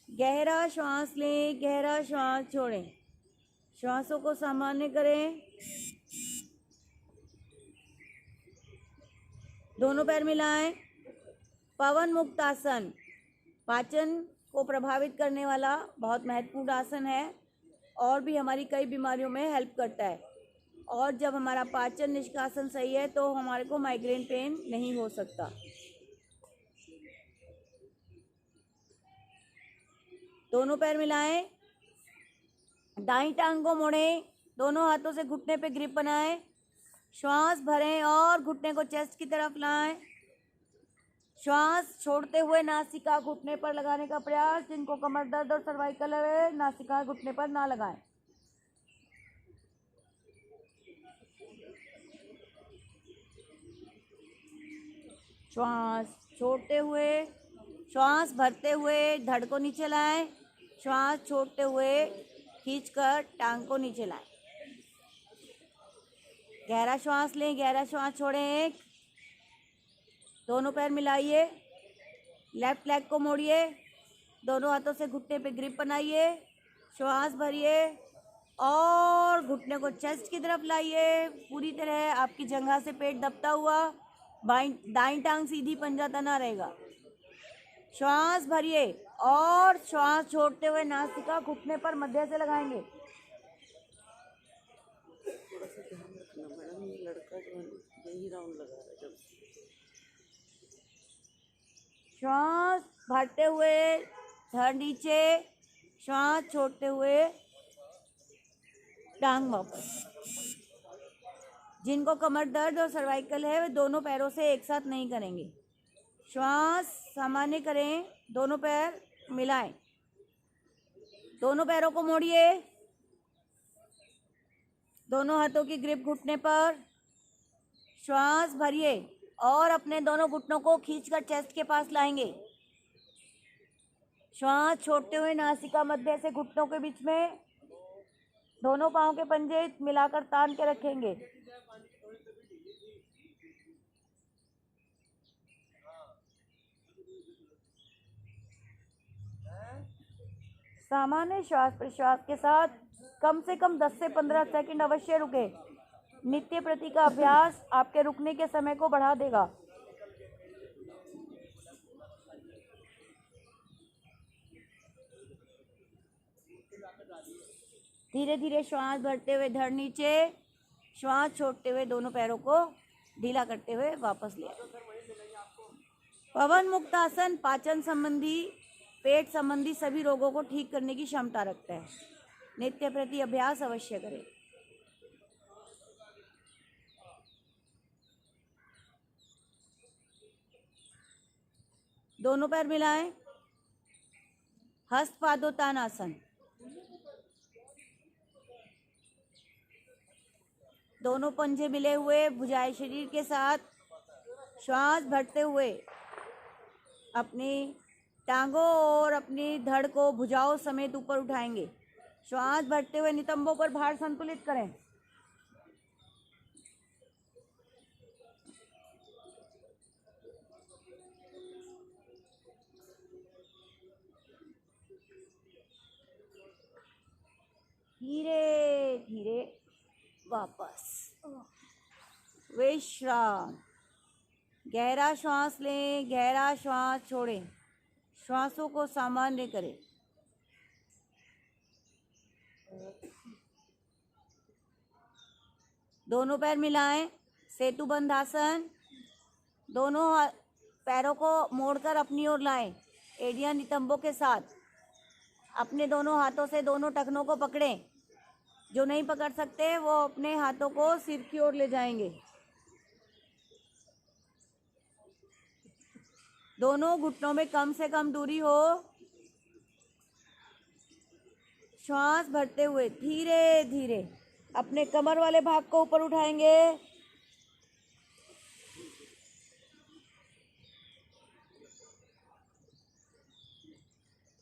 गहरा श्वास लें, गहरा श्वास छोड़ें। श्वासों को सामान्य करें। दोनों पैर मिलाएं। पवन मुक्त आसन पाचन को प्रभावित करने वाला बहुत महत्वपूर्ण आसन है और भी हमारी कई बीमारियों में हेल्प करता है। और जब हमारा पाचन निष्कासन सही है तो हमारे को माइग्रेन पेन नहीं हो सकता। दोनों पैर मिलाएं। दाईं टांग को मोड़ें। दोनों हाथों से घुटने पे ग्रिप बनाएं। श्वास भरें और घुटने को चेस्ट की तरफ लाएं। श्वास छोड़ते हुए नासिका घुटने पर लगाने का प्रयास। जिनको कमर दर्द और सर्वाइकल है, नासिका घुटने पर ना लगाएं। श्वास छोड़ते हुए, श्वास भरते हुए धड़ को नीचे लाएं। श्वास छोड़ते हुए खींचकर टांग को नीचे लाएं। गहरा श्वास लें, गहरा श्वास छोड़ें। एक, दोनों पैर मिलाइए। लेफ्ट लेग को मोड़िए। दोनों हाथों से घुटने पे ग्रिप बनाइए। श्वास भरिए और घुटने को चेस्ट की तरफ लाइए। पूरी तरह आपकी जंघा से पेट दबता हुआ। दाईं टांग सीधी, पंजा तना रहेगा। श्वास भरिए और श्वास छोड़ते हुए नासिका घुटने पर मध्य से लगाएंगे। थोड़ा सा ध्यान रखना मैडम, ये लड़का जो है यही राउंड लगा रहा है जब श्वास भरते हुए धड़ नीचे। श्वास छोड़ते हुए टांग वापस। जिनको कमर दर्द और सर्वाइकल है वे दोनों पैरों से एक साथ नहीं करेंगे। श्वास सामान्य करें। दोनों पैर मिलाएं। दोनों पैरों को मोड़िए। दोनों हाथों की ग्रिप घुटने पर। श्वास भरिए और अपने दोनों घुटनों को खींचकर चेस्ट के पास लाएंगे। श्वास छोड़ते हुए नासिका मध्य से घुटनों के बीच में। दोनों पाँव के पंजे मिलाकर तान के रखेंगे। सामान्य श्वास प्रश्वास के साथ कम से कम 10 से 15 सेकंड अवश्य रुके। नित्य प्रति का अभ्यास आपके रुकने के समय को बढ़ा देगा। धीरे धीरे श्वास भरते हुए धड़ नीचे, श्वास छोड़ते हुए दोनों पैरों को ढीला करते हुए वापस ले आए। पवन मुक्त आसन पाचन संबंधी, पेट संबंधी सभी रोगों को ठीक करने की क्षमता रखता है। नित्य प्रति अभ्यास अवश्य करें। दोनों पैर मिलाएं। हस्त पादोत्तानासन। दोनों पंजे मिले हुए भुजाएं शरीर के साथ, श्वास भरते हुए अपनी टांगों और अपनी धड़ को भुजाओं समेत ऊपर उठाएंगे। श्वास भरते हुए नितंबों पर भार संतुलित करें। धीरे धीरे वापस विश्राम। गहरा श्वास लें, गहरा श्वास छोड़ें। श्वासों को सामान्य करें। दोनों पैर मिलाएं, सेतुबंध आसन। दोनों पैरों को मोड़कर अपनी ओर लाएं, एड़ियां नितंबों के साथ। अपने दोनों हाथों से दोनों टखनों को पकड़ें। जो नहीं पकड़ सकते वो अपने हाथों को सिर की ओर ले जाएंगे। दोनों घुटनों में कम से कम दूरी हो। श्वास भरते हुए धीरे धीरे अपने कमर वाले भाग को ऊपर उठाएंगे।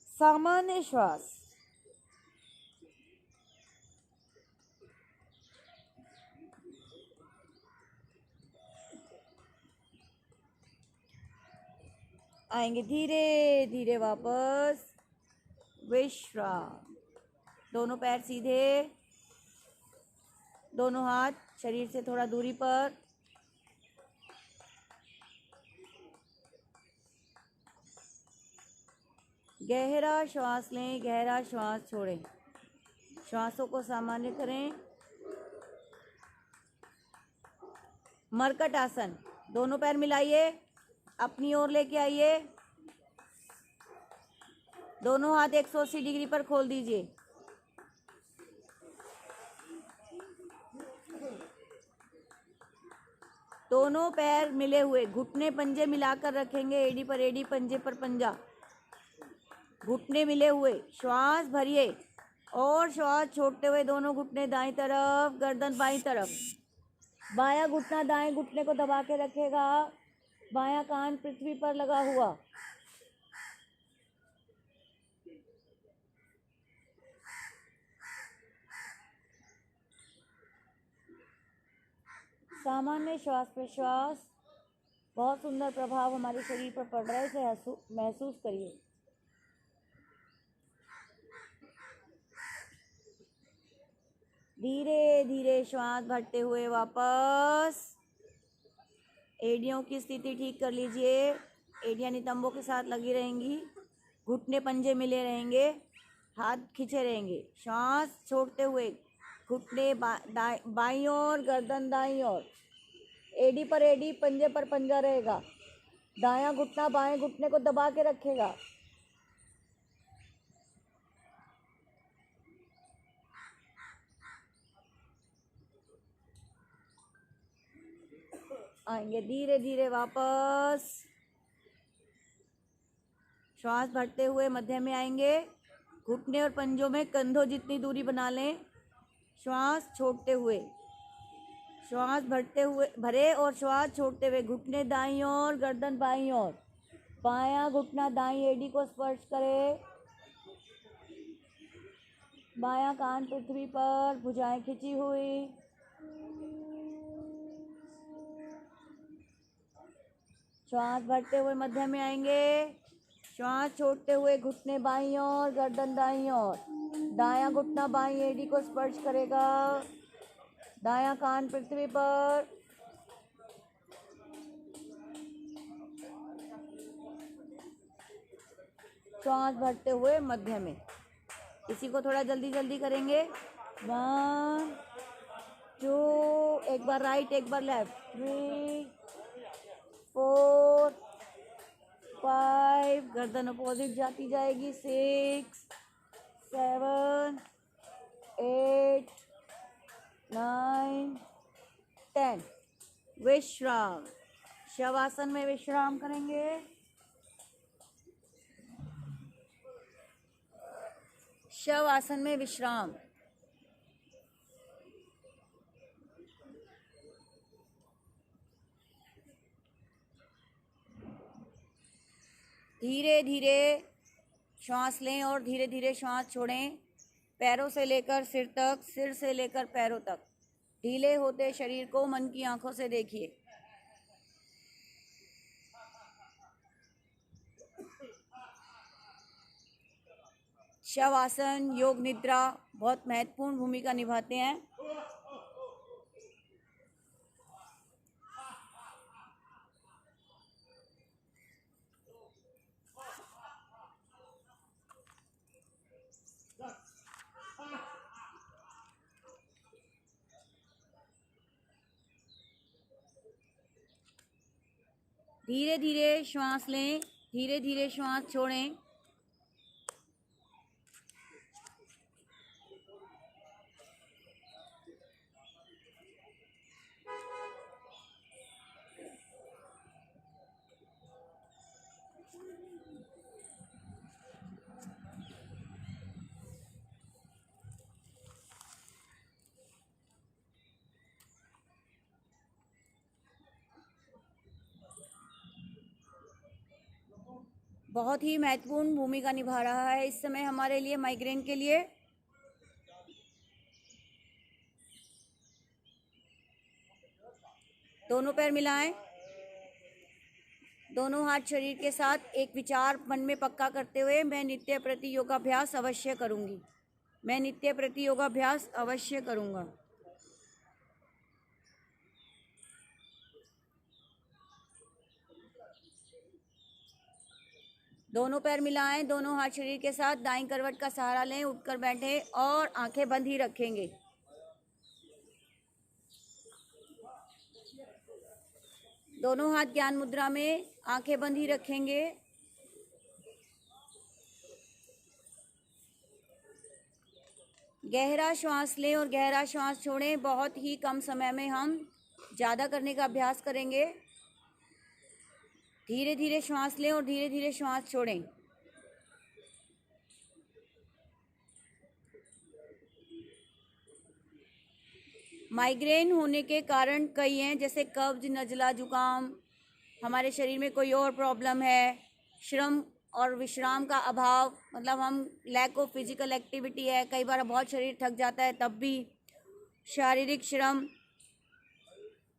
सामान्य श्वास। आएंगे धीरे धीरे वापस विश्राम। दोनों पैर सीधे, दोनों हाथ शरीर से थोड़ा दूरी पर। गहरा श्वास लें, गहरा श्वास छोड़ें। श्वासों को सामान्य करें। मरकट आसन। दोनों पैर मिलाइए, अपनी ओर लेके आइए। दोनों हाथ 180 डिग्री पर खोल दीजिए। दोनों पैर मिले हुए, घुटने पंजे मिलाकर रखेंगे, एड़ी पर एड़ी, पंजे पर पंजा। घुटने मिले हुए, श्वास भरिए और श्वास छोड़ते हुए दोनों घुटने दाईं तरफ, गर्दन बाईं तरफ। बायां घुटना दाएं घुटने को दबा के रखेगा, बायां कान पृथ्वी पर लगा हुआ। सामान्य श्वास प्रश्वास, बहुत सुंदर प्रभाव हमारे शरीर पर पड़ रहा है, इसे महसूस करिए। धीरे धीरे श्वास भरते हुए वापस एड़ियों की स्थिति ठीक कर लीजिए। एड़ियां नितंबों के साथ लगी रहेंगी, घुटने पंजे मिले रहेंगे, हाथ खींचे रहेंगे। श्वास छोड़ते हुए घुटने बाईं ओर, गर्दन दाईं ओर, एड़ी पर एड़ी, पंजे पर पंजा रहेगा। दायां घुटना बाएं घुटने को दबा के रखेगा। आएंगे धीरे धीरे वापस। श्वास भरते हुए मध्य में आएंगे, घुटने और पंजों में कंधों जितनी दूरी बना लें। श्वास छोड़ते हुए, श्वास भरते हुए भरे और श्वास छोड़ते हुए घुटने दाईं ओर, गर्दन बाईं ओर। बायां घुटना दाईं एड़ी को स्पर्श करे। बायां कान पृथ्वी पर, भुजाएं खिंची हुई। श्वास भरते हुए मध्य में आएंगे। श्वास छोड़ते हुए घुटने बाईं ओर, गर्दन दाईं ओर। दायां घुटना बाईं एड़ी को स्पर्श करेगा। दायां कान पृथ्वी पर। श्वास भरते हुए मध्य में। इसी को थोड़ा जल्दी जल्दी करेंगे। 1 2, एक बार राइट एक बार लेफ्ट। 3 4 5, गर्दन अपोजिट जाती जाएगी। 6 7 8 9 10। विश्राम। शवासन में विश्राम करेंगे। शव आसन में विश्राम। धीरे धीरे श्वास लें और धीरे धीरे श्वास छोड़ें। पैरों से लेकर सिर तक, सिर से लेकर पैरों तक ढीले होते शरीर को मन की आंखों से देखिए। शव आसन, योग निद्रा बहुत महत्वपूर्ण भूमिका निभाते हैं। धीरे धीरे श्वास लें, धीरे धीरे श्वास छोड़ें। बहुत ही महत्वपूर्ण भूमिका निभा रहा है इस समय हमारे लिए, माइग्रेन के लिए। दोनों पैर मिलाएं। दोनों हाथ शरीर के साथ एक विचार मन में पक्का करते हुए, मैं नित्य प्रति योगाभ्यास अवश्य करूंगी। मैं नित्य प्रति योगाभ्यास अवश्य करूंगा। दोनों पैर मिलाएं। दोनों हाथ शरीर के साथ दाईं करवट का सहारा लें। उठकर बैठें और आंखें बंद ही रखेंगे। दोनों हाथ ज्ञान मुद्रा में, आंखें बंद ही रखेंगे। गहरा श्वास लें और गहरा श्वास छोड़ें। बहुत ही कम समय में हम ज़्यादा करने का अभ्यास करेंगे। धीरे धीरे श्वास लें और धीरे धीरे श्वास छोड़ें। माइग्रेन होने के कारण कई हैं, जैसे कब्ज, नज़ला, जुकाम, हमारे शरीर में कोई और प्रॉब्लम है, श्रम और विश्राम का अभाव, मतलब हम लैक ऑफ फिजिकल एक्टिविटी है, कई बार बहुत शरीर थक जाता है तब भी, शारीरिक श्रम,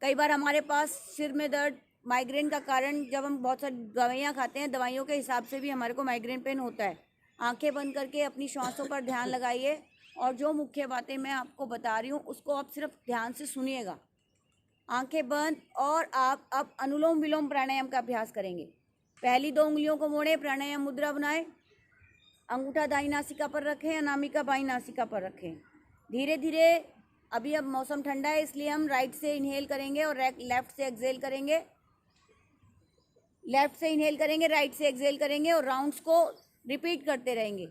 कई बार हमारे पास सिर में दर्द। माइग्रेन का कारण जब हम बहुत सारी दवाइयाँ खाते हैं, दवाइयों के हिसाब से भी हमारे को माइग्रेन पेन होता है। आंखें बंद करके अपनी श्वासों पर ध्यान लगाइए और जो मुख्य बातें मैं आपको बता रही हूँ उसको आप सिर्फ ध्यान से सुनिएगा। आंखें बंद और आप अब अनुलोम विलोम प्राणायाम का अभ्यास करेंगे। पहली 2 उंगलियों को मोड़ें, प्राणायाम मुद्रा बनाएं। अंगूठा दाईं नासिका पर रखें, अनामिका बाईं नासिका पर रखें। धीरे धीरे, अभी अब मौसम ठंडा है इसलिए हम राइट से इनहेल करेंगे और लेफ्ट से एक्सहेल करेंगे। लेफ्ट से इनहेल करेंगे, राइट से एक्सहेल करेंगे और राउंड्स को रिपीट करते रहेंगे।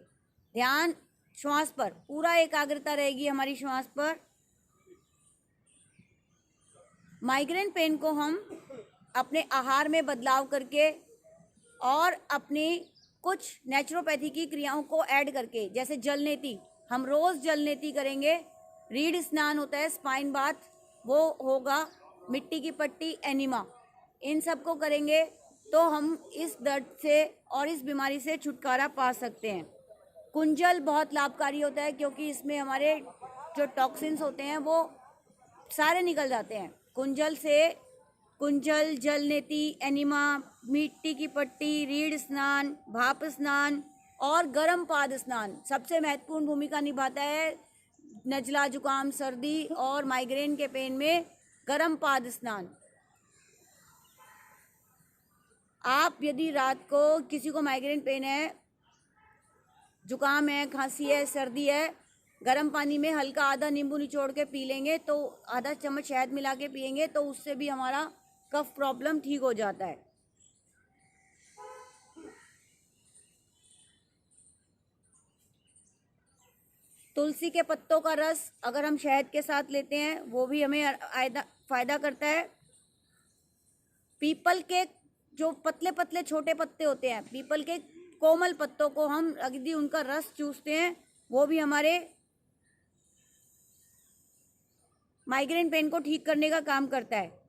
ध्यान श्वास पर, पूरा एकाग्रता रहेगी हमारी श्वास पर। माइग्रेन पेन को हम अपने आहार में बदलाव करके और अपनी कुछ नेचुरोपैथी की क्रियाओं को ऐड करके, जैसे जलनेती, हम रोज़ जलनेती करेंगे। रीढ़ स्नान होता है, स्पाइन बाथ वो होगा, मिट्टी की पट्टी, एनिमा, इन सब को करेंगे तो हम इस दर्द से और इस बीमारी से छुटकारा पा सकते हैं। कुंजल बहुत लाभकारी होता है क्योंकि इसमें हमारे जो टॉक्सिन्स होते हैं वो सारे निकल जाते हैं। कुंजल, जल नेति, एनिमा, मिट्टी की पट्टी, रीढ़ स्नान, भाप स्नान और गर्म पाद स्नान सबसे महत्वपूर्ण भूमिका निभाता है नजला, जुकाम, सर्दी और माइग्रेन के पेन में गर्म पाद स्नान। आप यदि रात को किसी को माइग्रेन पेन है, जुकाम है, खांसी है, सर्दी है, गर्म पानी में हल्का आधा नींबू निचोड़ के पी लेंगे, तो आधा चम्मच शहद मिला के पियेंगे तो उससे भी हमारा कफ प्रॉब्लम ठीक हो जाता है। तुलसी के पत्तों का रस अगर हम शहद के साथ लेते हैं वो भी हमें फायदा करता है। पीपल के जो पतले पतले छोटे पत्ते होते हैं, पीपल के कोमल पत्तों को हम यदि उनका रस चूसते हैं वो भी हमारे माइग्रेन पेन को ठीक करने का काम करता है।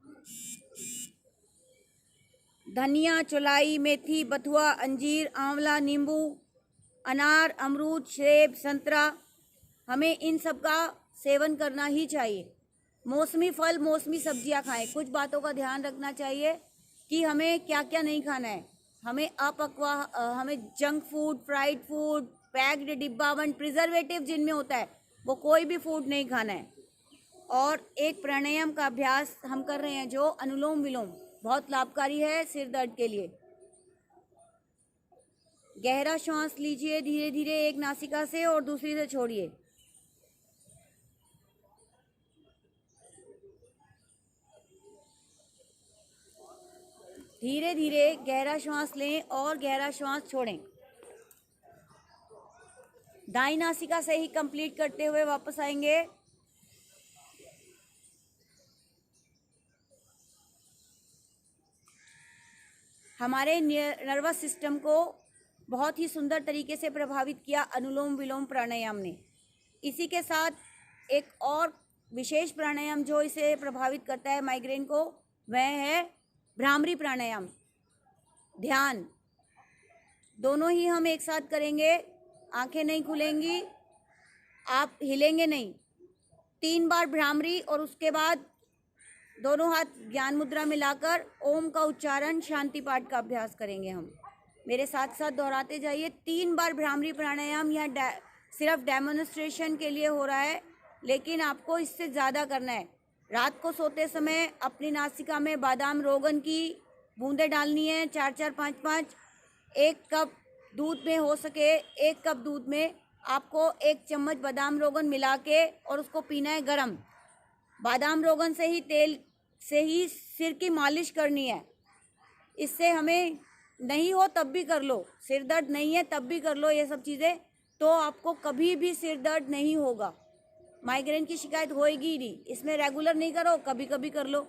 धनिया, चौलाई, मेथी, बथुआ, अंजीर, आंवला, नींबू, अनार, अमरूद, सेब, संतरा, हमें इन सब का सेवन करना ही चाहिए। मौसमी फल, मौसमी सब्जियां खाएं। कुछ बातों का ध्यान रखना चाहिए कि हमें क्या क्या नहीं खाना है। हमें हमें junk food, fried food, packed डिब्बाबंद प्रिजर्वेटिव जिनमें होता है वो कोई भी फूड नहीं खाना है। और एक प्राणायाम का अभ्यास हम कर रहे हैं जो अनुलोम विलोम, बहुत लाभकारी है सिर दर्द के लिए। गहरा श्वास लीजिए धीरे धीरे, एक नासिका से और दूसरी से छोड़िए। धीरे धीरे गहरा श्वास लें और गहरा श्वास छोड़ें। दाई नासिका से ही कंप्लीट करते हुए वापस आएंगे। हमारे नर्वस सिस्टम को बहुत ही सुंदर तरीके से प्रभावित किया अनुलोम विलोम प्राणायाम ने। इसी के साथ एक और विशेष प्राणायाम जो इसे प्रभावित करता है माइग्रेन को, वह है भ्रामरी प्राणायाम, ध्यान। दोनों ही हम एक साथ करेंगे। आंखें नहीं खुलेंगी, आप हिलेंगे नहीं। 3 बार भ्रामरी और उसके बाद दोनों हाथ ज्ञान मुद्रा में लाकर ओम का उच्चारण, शांति पाठ का अभ्यास करेंगे हम। मेरे साथ साथ दोहराते जाइए। 3 बार भ्रामरी प्राणायाम यहाँ सिर्फ डेमोन्स्ट्रेशन के लिए हो रहा है, लेकिन आपको इससे ज़्यादा करना है। रात को सोते समय अपनी नासिका में बादाम रोगन की बूंदें डालनी है, 4-4, 5-5। 1 कप दूध में हो सके 1 कप दूध में आपको 1 चम्मच बादाम रोगन मिला के और उसको पीना है गरम। बादाम रोगन से ही तेल से ही सिर की मालिश करनी है। इससे हमें नहीं हो तब भी कर लो, सिर दर्द नहीं है तब भी कर लो ये सब चीज़ें, तो आपको कभी भी सिर दर्द नहीं होगा, माइग्रेन की शिकायत होएगी ही नहीं। इसमें रेगुलर नहीं करो, कभी कभी कर लो।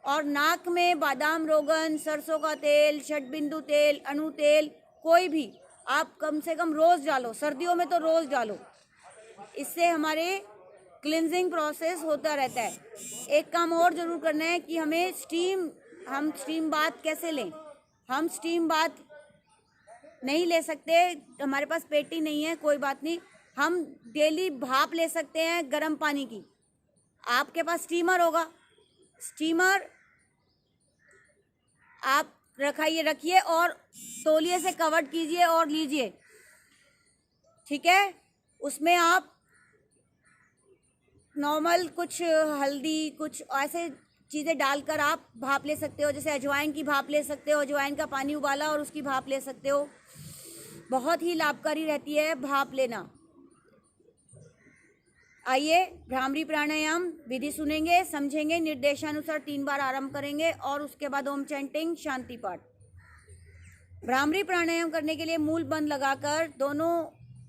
और नाक में बादाम रोगन, सरसों का तेल, षटबिंदु तेल, अणु तेल, कोई भी आप कम से कम रोज़ डालो। सर्दियों में तो रोज़ डालो, इससे हमारे क्लिनजिंग प्रोसेस होता रहता है। एक काम और ज़रूर करना है कि हम स्टीम बाथ कैसे लें। हम स्टीम बाथ नहीं ले सकते, हमारे पास पेटी नहीं है, कोई बात नहीं, हम डेली भाप ले सकते हैं गर्म पानी की। आपके पास स्टीमर होगा, स्टीमर आप रखिए और तौलिए से कवर कीजिए और लीजिए, ठीक है। उसमें आप नॉर्मल कुछ हल्दी, कुछ ऐसे चीज़ें डालकर आप भाप ले सकते हो। जैसे अजवाइन की भाप ले सकते हो, अजवाइन का पानी उबाला और उसकी भाप ले सकते हो। बहुत ही लाभकारी रहती है भाप लेना। आइए भ्रामरी प्राणायाम विधि सुनेंगे, समझेंगे, निर्देशानुसार 3 बार आरंभ करेंगे और उसके बाद ओम चैंटिंग, शांति पाठ। भ्रामरी प्राणायाम करने के लिए मूल बंद लगाकर दोनों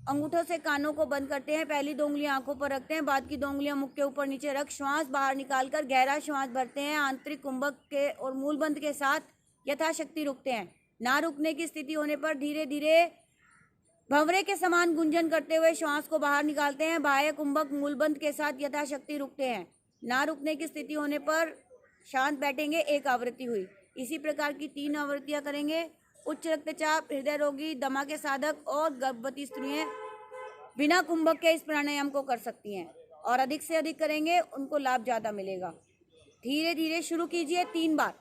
अंगूठों से कानों को बंद करते हैं। पहली 2 उंगलियां आंखों पर रखते हैं, बाद की 2 उंगलियां मुख के ऊपर नीचे रख श्वास बाहर निकालकर गहरा श्वास भरते हैं। आंतरिक कुंभक के और मूल बंद के साथ यथाशक्ति रुकते हैं। ना रुकने की स्थिति होने पर धीरे धीरे भंवरे के समान गुंजन करते हुए श्वास को बाहर निकालते हैं। बाह्य कुंभक मूलबंद के साथ यथाशक्ति रुकते हैं। ना रुकने की स्थिति होने पर शांत बैठेंगे। 1 आवृत्ति हुई। इसी प्रकार की 3 आवृत्तियां करेंगे। उच्च रक्तचाप, हृदय रोगी, दमा के साधक और गर्भवती स्त्रियां बिना कुंभक के इस प्राणायाम को कर सकती हैं और अधिक से अधिक करेंगे उनको लाभ ज़्यादा मिलेगा। धीरे धीरे शुरू कीजिए 3 बार।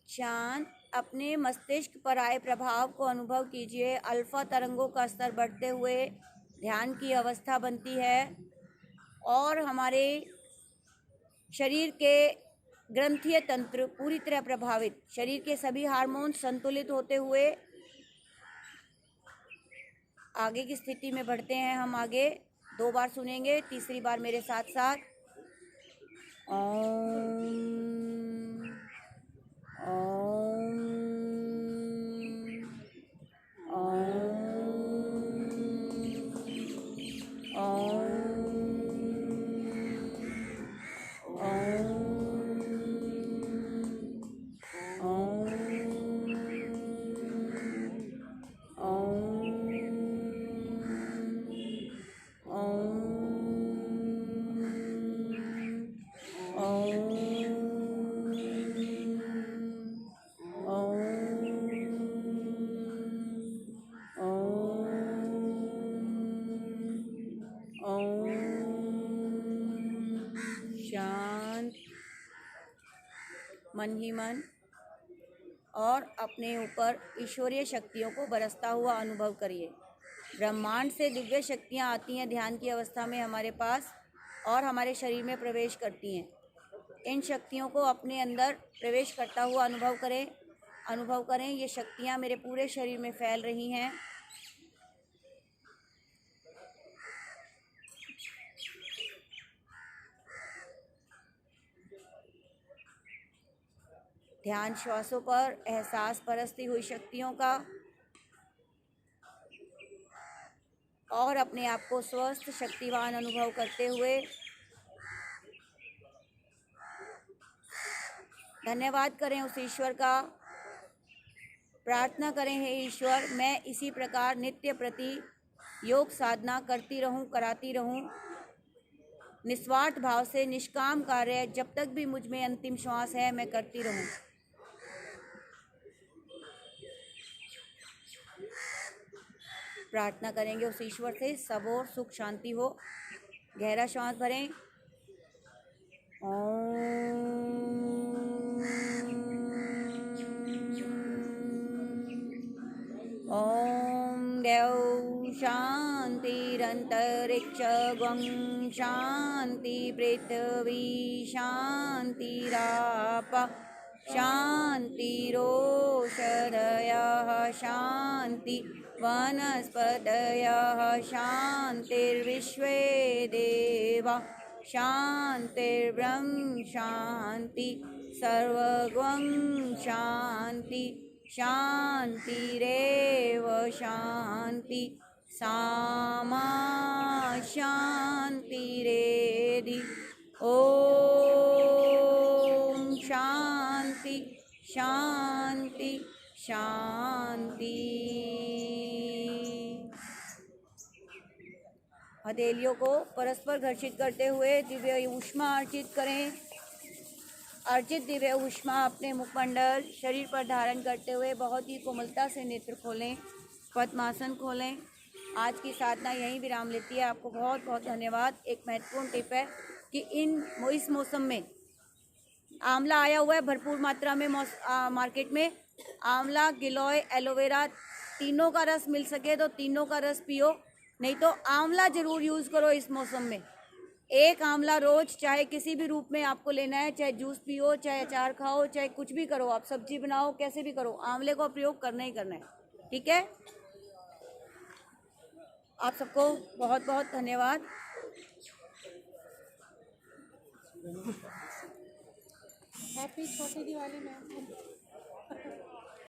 शांत अपने मस्तिष्क पर आए प्रभाव को अनुभव कीजिए। अल्फा तरंगों का स्तर बढ़ते हुए ध्यान की अवस्था बनती है और हमारे शरीर के ग्रंथीय तंत्र पूरी तरह प्रभावित, शरीर के सभी हार्मोन संतुलित होते हुए आगे की स्थिति में बढ़ते हैं। हम आगे 2 बार सुनेंगे, तीसरी बार मेरे साथ साथ ओम ओम ओम शांत मन ही मन और अपने ऊपर ईश्वरीय शक्तियों को बरसता हुआ अनुभव करिए। ब्रह्मांड से दिव्य शक्तियाँ आती हैं ध्यान की अवस्था में हमारे पास और हमारे शरीर में प्रवेश करती हैं। इन शक्तियों को अपने अंदर प्रवेश करता हुआ अनुभव करें। ये शक्तियाँ मेरे पूरे शरीर में फैल रही हैं। ध्यान श्वासों पर एहसास परस्ती हुई शक्तियों का और अपने आप को स्वस्थ शक्तिवान अनुभव करते हुए धन्यवाद करें उस ईश्वर का। प्रार्थना करें, हे ईश्वर, मैं इसी प्रकार नित्य प्रति योग साधना करती रहूं, कराती रहूं, निस्वार्थ भाव से निष्काम कार्य जब तक भी मुझ में अंतिम श्वास है मैं करती रहूं। प्रार्थना करेंगे उस ईश्वर से सब और सुख शांति हो। गहरा श्वास भरें। ओम द्यौ शांतिरंतरिक्षं शांति पृथ्वी शांतिराप शांतिरोषधयः शांति वनस्पतयः शांतिर्विश्वे देवा शांतिर्ब्रह्म शांति सर्वगं शांति शांतिरेव शांति सामा शांतिरेधि। ओम शांति शांति शांति। हथेलियों को परस्पर घर्षित करते हुए दिव्य ऊष्मा अर्जित करें। अर्जित दिव्य ऊष्मा अपने मुखमंडल शरीर पर धारण करते हुए बहुत ही कोमलता से नेत्र खोलें, पद्मासन खोलें। आज की साधना यहीं विराम लेती है। आपको बहुत बहुत धन्यवाद। एक महत्वपूर्ण टिप है कि इस मौसम में आंवला आया हुआ है भरपूर मात्रा में मार्केट में। आंवला, गिलोय, एलोवेरा तीनों का रस मिल सके तो तीनों का रस पियो, नहीं तो आंवला ज़रूर यूज़ करो इस मौसम में। एक आंवला रोज, चाहे किसी भी रूप में आपको लेना है, चाहे जूस पियो, चाहे अचार खाओ, चाहे कुछ भी करो, आप सब्जी बनाओ, कैसे भी करो, आंवले का प्रयोग करना ही करना है। ठीक है, आप सबको बहुत बहुत धन्यवाद। हैप्पी छोटी दिवाली मैम।